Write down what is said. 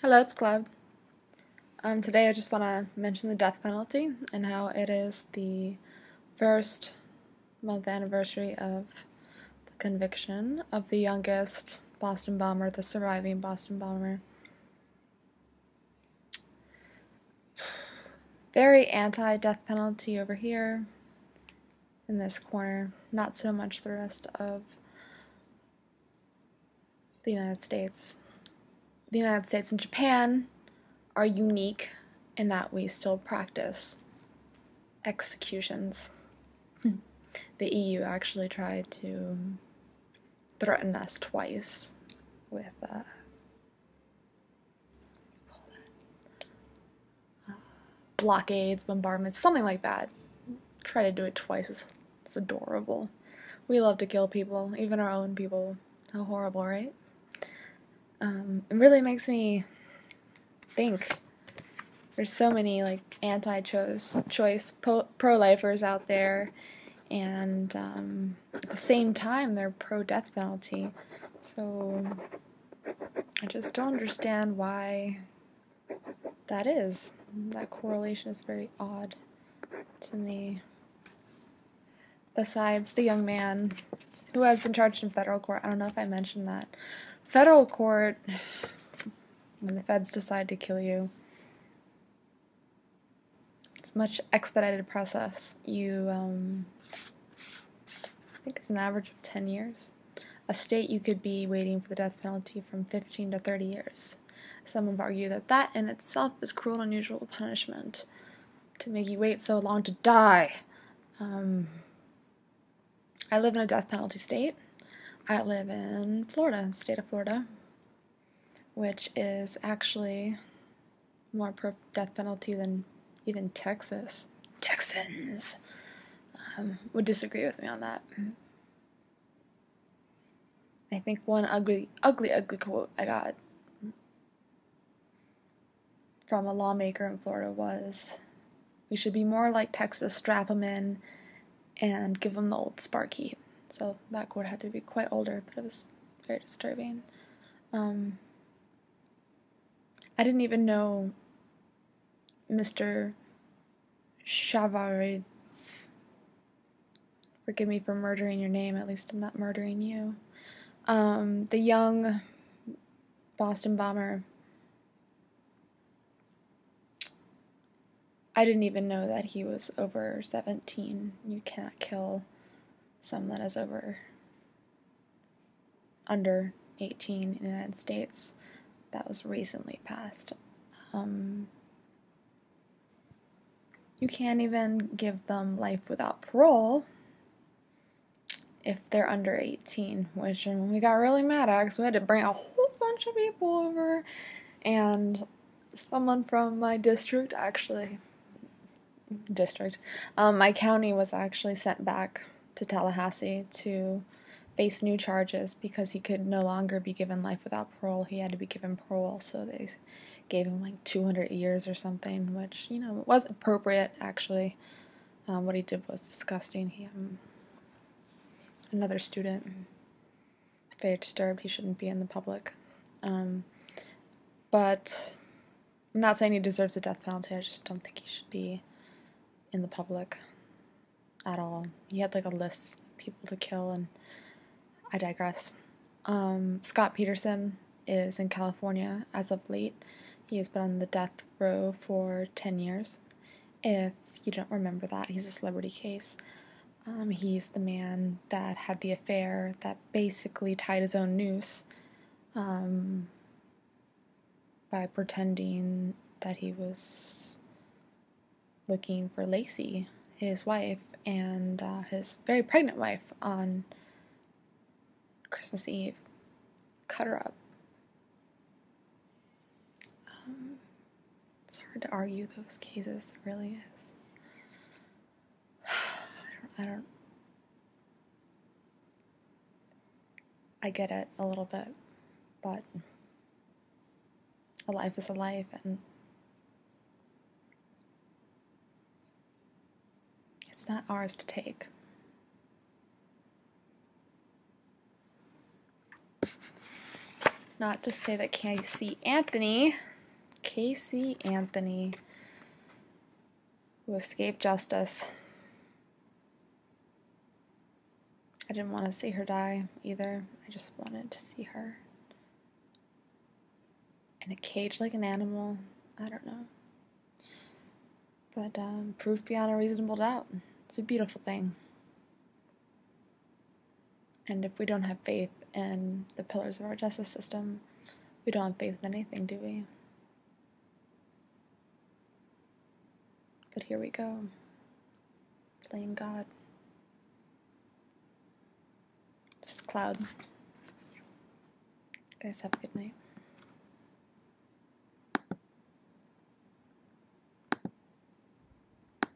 Hello, it's Cloud. Today I just want to mention the death penalty and how it is the first month anniversary of the conviction of the youngest Boston bomber, the surviving Boston bomber. Very anti-death penalty over here in this corner, not so much the rest of the United States. The United States and Japan are unique in that we still practice executions. The EU actually tried to threaten us twice with blockades, bombardments, something like that. Try to do it twice. It's adorable. We love to kill people, even our own people. How horrible, right? It really makes me think. There's so many anti-choice pro-lifers out there, and at the same time they're pro-death penalty. So I just don't understand why that is. That correlation is very odd to me. Besides the young man who has been charged in federal court, I don't know if I mentioned that. Federal court, when the feds decide to kill you, it's a much expedited process. I think it's an average of 10 years. A state, you could be waiting for the death penalty from 15 to 30 years. Some have argued that that in itself is cruel and unusual punishment, to make you wait so long to die. I live in a death penalty state. I live in Florida, the state of Florida, which is actually more pro-death penalty than even Texas. Texans would disagree with me on that. I think one ugly quote I got from a lawmaker in Florida was, "We should be more like Texas, strap them in and give them the old Sparky." So that quote had to be quite older, but it was very disturbing. I didn't even know Mr. Chavaret. Forgive me for murdering your name, at least I'm not murdering you. The young Boston bomber, I didn't even know that he was over 17. You cannot kill someone that is under 18 in the United States. That was recently passed. You can't even give them life without parole if they're under 18, which we got really mad at because we had to bring a whole bunch of people over, and someone from my my county was actually sent back to Tallahassee to face new charges because he could no longer be given life without parole. He had to be given parole, so they gave him like 200 years or something, which, wasn't appropriate, actually. What he did was disgusting. Another student, very disturbed. He shouldn't be in the public. But I'm not saying he deserves the death penalty. I just don't think he should be in the public at all. He had a list of people to kill, and I digress. Scott Peterson is in California as of late. He has been on the death row for 10 years. If you don't remember that, he's a celebrity case. He's the man that had the affair that basically tied his own noose by pretending that he was looking for Lacey, his wife, and his very pregnant wife on Christmas Eve. Cut her up. It's hard to argue those cases. It really is. I get it a little bit, but a life is a life, and it's not ours to take. Not to say that Casey Anthony, who escaped justice. I didn't want to see her die either. I just wanted to see her in a cage like an animal. I don't know. But proof beyond a reasonable doubt. It's a beautiful thing. And if we don't have faith in the pillars of our justice system, we don't have faith in anything, do we? But here we go, playing God. This is Cloud. Guys, have a good night.